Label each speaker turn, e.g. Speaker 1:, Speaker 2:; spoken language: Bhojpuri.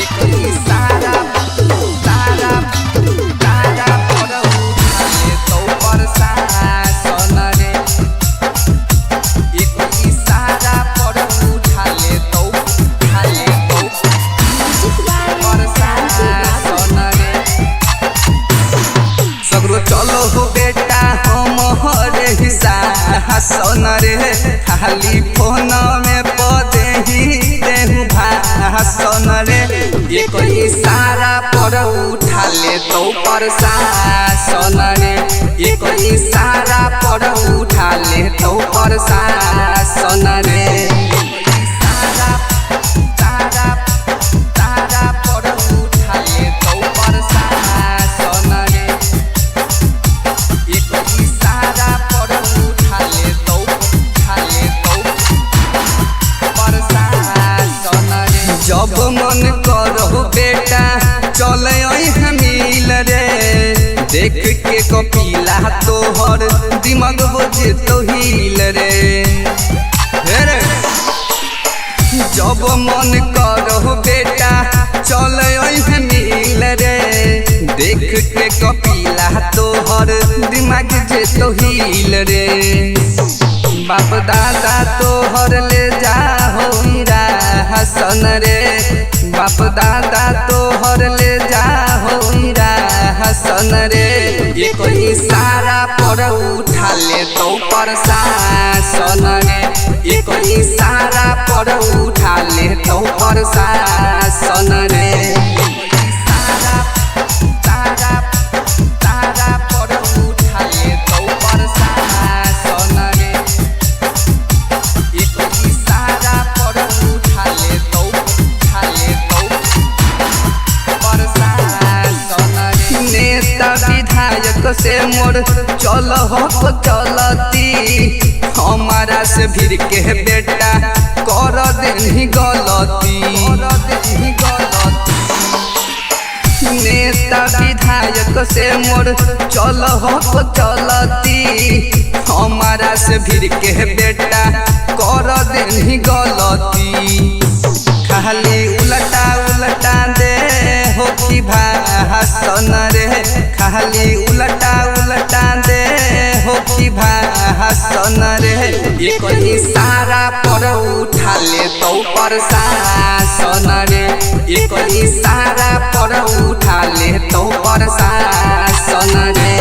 Speaker 1: एक इशारा तारा तारा पर उठाले तो प्रशासन रे एक इशारा पर उठाले तो प्रशासन रे सगरो चलो हो बेटा हम हरे हिसासन रे खाली फोन में पदे ही देहु भाषण रे एक इशारा पर उठाले तो प्रशासन रे एक इशारा पर उठाले तो प्रशासन रे इशारा तारा तारा पर उठाले तो प्रशासन रे एक इशारा पर उठाले तो प्रशासन रे जब मन करो बेटा चले मिल रे देख के कपिला तोहर दिमाग बजे तो हिल रे जब मन करो बेटा चले मिल रे देख के कपिला तोहर दिमाग जे तो हिल रे बाप दादा तोहर ले जा हो हसन रे बाप दादा तोहर ले जा हो हसन रे एक इशारा पर उठाले तो प्रशासन रे एक इशारा पर उठाले तो प्रशासन रे इशारा तारा तारा पर उठाले तो प्रशासन रे एक इशारा पर उठाले तो प्रशासन रे नेता विधायक से मोर चल हो चलती हमारा से भीड़ के बेटा कर देनी गलती नेता विधायक से मोर चल हो चलती हमारा से भीड़ के बेटा कर देनी गलती खाली उलटा उलटा दे हो कि भाषण रे खाली उलटा उलटा दे हो कि भाषण रे एक इशारा पर उठाले तो प्रशासन रे एक इशारा पर उठाले तो प्रशासन रे।